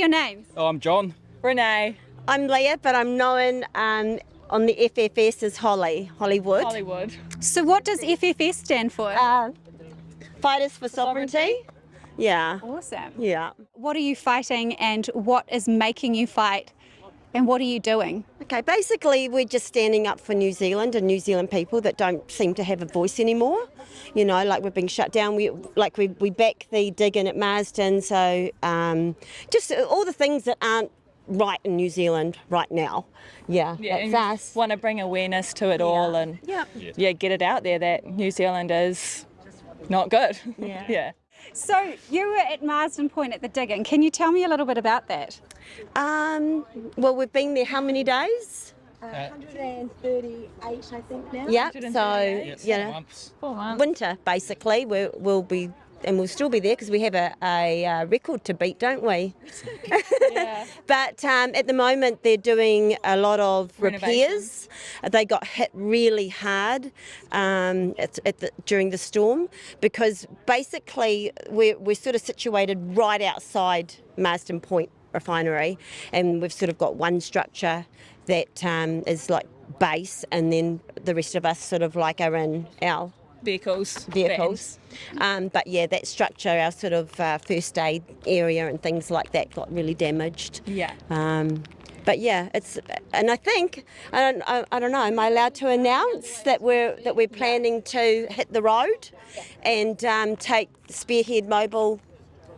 your names? Oh, I'm John. Renee. I'm Leah, but I'm known on the FFS as Hollywood. Hollywood. So what does FFS stand for? Fighters for Sovereignty. Yeah. Awesome. Yeah. What are you fighting and what is making you fight and what are you doing? Okay, basically we're just standing up for New Zealand and New Zealand people that don't seem to have a voice anymore. You know, like we're being shut down. We back the dig in at Marsden, so just all the things that aren't right in New Zealand right now. Yeah, Yeah, that's us. Want to bring awareness to it all and get it out there that New Zealand is not good. Yeah. So you were at Marsden Point at the digging. Can you tell me a little bit about that? Well, we've been there how many days? 138, I think now. Yeah, 138. so, you know, 4 months. winter basically. We'll be, and we'll still be there because we have a record to beat, don't we? Yeah. But at the moment they're doing a lot of repairs. They got hit really hard during the storm because basically we're sort of situated right outside Marsden Point Refinery, and we've sort of got one structure that is like base, and then the rest of us sort of like are in our Vehicles. but yeah, that structure, our sort of first aid area and things like that got really damaged. Yeah. But yeah, and I think I don't know. Am I allowed to announce that we're planning to hit the road and take Spearhead Mobile,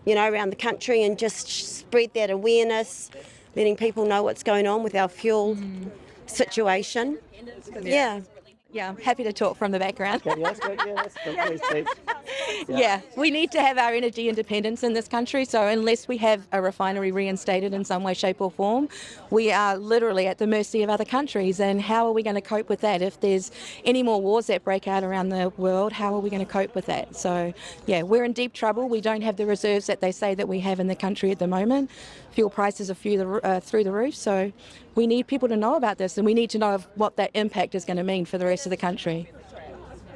you know, around the country and just spread that awareness, letting people know what's going on with our fuel situation. Yeah. Yeah, I'm happy to talk from the background. Okay, that's good. Yeah, that's good. Please. Yeah, we need to have our energy independence in this country, so unless we have a refinery reinstated in some way, shape or form, we are literally at the mercy of other countries. And how are we going to cope with that? If there's any more wars that break out around the world, how are we going to cope with that? So yeah, we're in deep trouble. We don't have the reserves that they say that we have in the country at the moment. Fuel prices are through the roof, so we need people to know about this, and we need to know what that impact is going to mean for the rest of the country.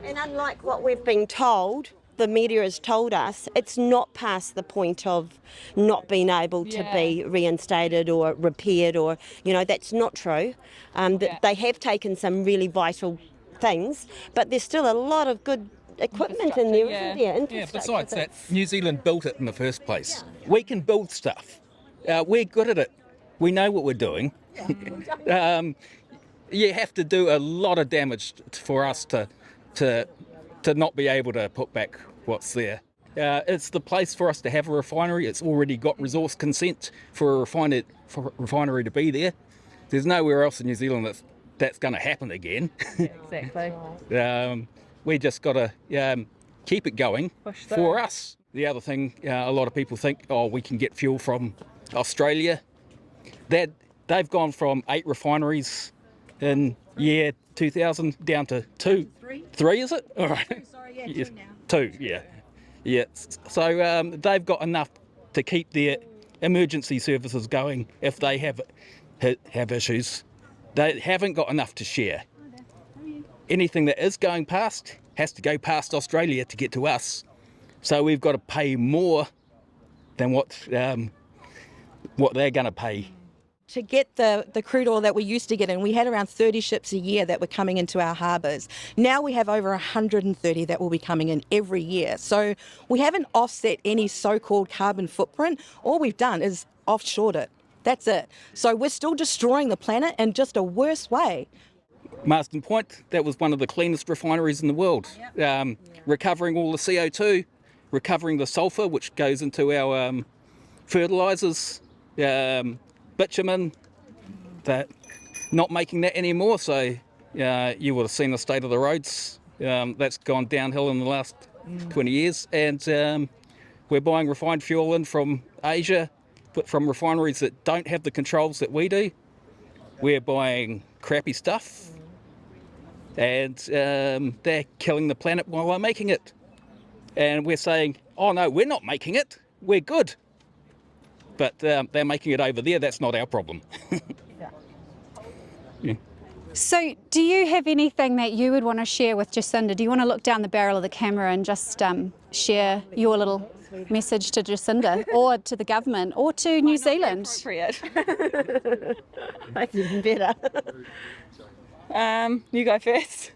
And unlike what we've been told, the media has told us, it's not past the point of not being able to be reinstated or repaired, or, you know, that's not true. They have taken some really vital things, but there's still a lot of good equipment in there, isn't there? Yeah, besides that, New Zealand built it in the first place. We can build stuff. We're good at it. We know what we're doing. You have to do a lot of damage for us to not be able to put back what's there. It's the place for us to have a refinery. It's already got resource consent for a refinery to be there. There's nowhere else in New Zealand that's going to happen again. Exactly. We just got to keep it going for us. The other thing, a lot of people think, we can get fuel from Australia. They've gone from 8 refineries in year 2000 down to 2. 3 is it? All right. 2, sorry, yeah, Yes. 2 now. 2, yeah. Yeah. So they've got enough to keep their emergency services going if they have issues. They haven't got enough to share. Anything that is going past has to go past Australia to get to us. So we've got to pay more than what they're going to pay. To get the crude oil that we used to get in, we had around 30 ships a year that were coming into our harbours. Now we have over 130 that will be coming in every year. So we haven't offset any so-called carbon footprint. All we've done is offshored it. That's it. So we're still destroying the planet in just a worse way. Marsden Point, that was one of the cleanest refineries in the world. Recovering all the CO2, recovering the sulphur, which goes into our fertilisers, bitumen, that not making that anymore. So you would have seen the state of the roads. That's gone downhill in the last 20 years. And we're buying refined fuel in from Asia, but from refineries that don't have the controls that we do. We're buying crappy stuff. And they're killing the planet while they're making it. And we're saying, oh no, we're not making it, we're good. But they're making it over there, that's not our problem. Yeah. So do you have anything that you would want to share with Jacinda? Do you want to look down the barrel of the camera and just share your little message to Jacinda or to the government or to New Zealand? Appropriate. That's even better. You go first.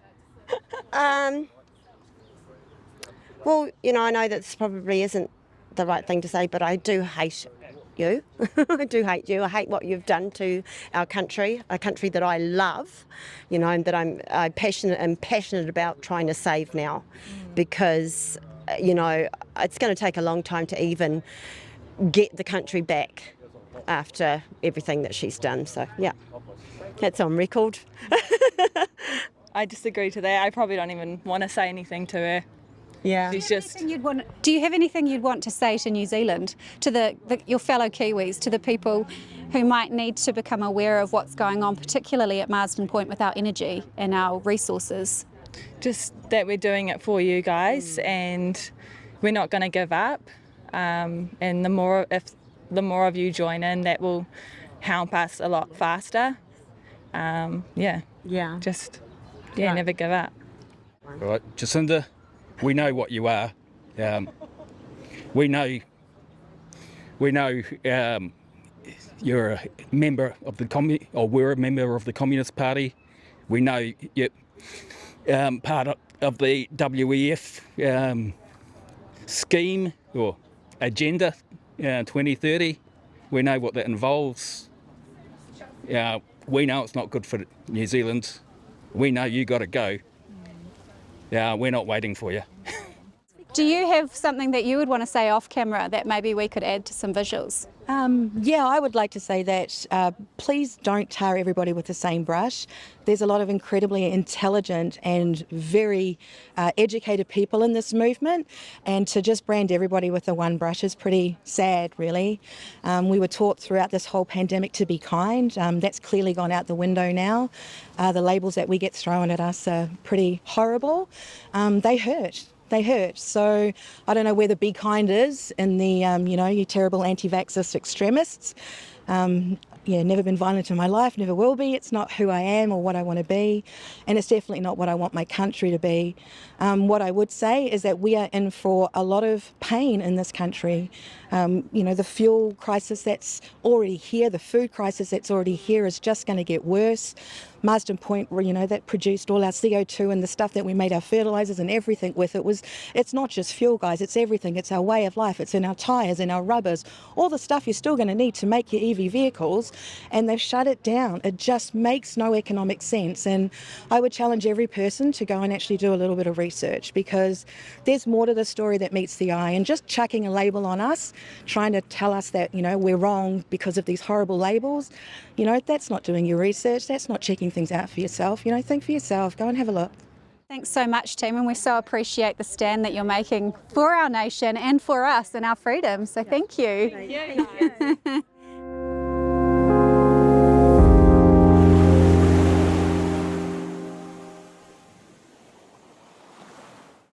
Well, you know, I know that this probably isn't the right thing to say, but I do hate you. I do hate you. I hate what you've done to our country, a country that I love, you know, and that I'm passionate about trying to save now, because, you know, it's going to take a long time to even get the country back after everything that she's done. So, yeah, that's on record. I disagree to that. I probably don't even want to say anything to her. Yeah. She's just... Do you have anything you'd want to say to New Zealand, to your fellow Kiwis, to the people who might need to become aware of what's going on, particularly at Marsden Point with our energy and our resources? Just that we're doing it for you guys, and we're not going to give up. And the more of you join in, that will help us a lot faster. Just never give up. All right, Jacinda, we know what you are. We know you're a member of the were a member of the Communist Party. We know you're part of the WEF scheme or agenda 2030. We know what that involves. We know it's not good for New Zealand. We know you got to go. We're not waiting for you. Do you have something that you would want to say off camera that maybe we could add to some visuals? I would like to say that please don't tar everybody with the same brush. There's a lot of incredibly intelligent and very educated people in this movement, and to just brand everybody with the one brush is pretty sad, really. We were taught throughout this whole pandemic to be kind. That's clearly gone out the window now. The labels that we get thrown at us are pretty horrible. They hurt. They hurt. So I don't know where the be kind is in the, you terrible anti-vaxxist extremists. Never been violent in my life, never will be. It's not who I am or what I want to be, and it's definitely not what I want my country to be. What I would say is that we are in for a lot of pain in this country. The fuel crisis that's already here, the food crisis that's already here is just going to get worse. Marsden Point, that produced all our CO2 and the stuff that we made our fertilisers and everything with. It's not just fuel, guys, it's everything. It's our way of life. It's in our tyres, in our rubbers, all the stuff you're still going to need to make your EV vehicles, and they've shut it down. It just makes no economic sense, and I would challenge every person to go and actually do a little bit of research, because there's more to the story that meets the eye, and just chucking a label on us, trying to tell us that, we're wrong because of these horrible labels, that's not doing your research, that's not checking things out for yourself. Think for yourself, go and have a look. Thanks so much, team, and we so appreciate the stand that you're making for our nation and for us and our freedom. So thank you. Yeah.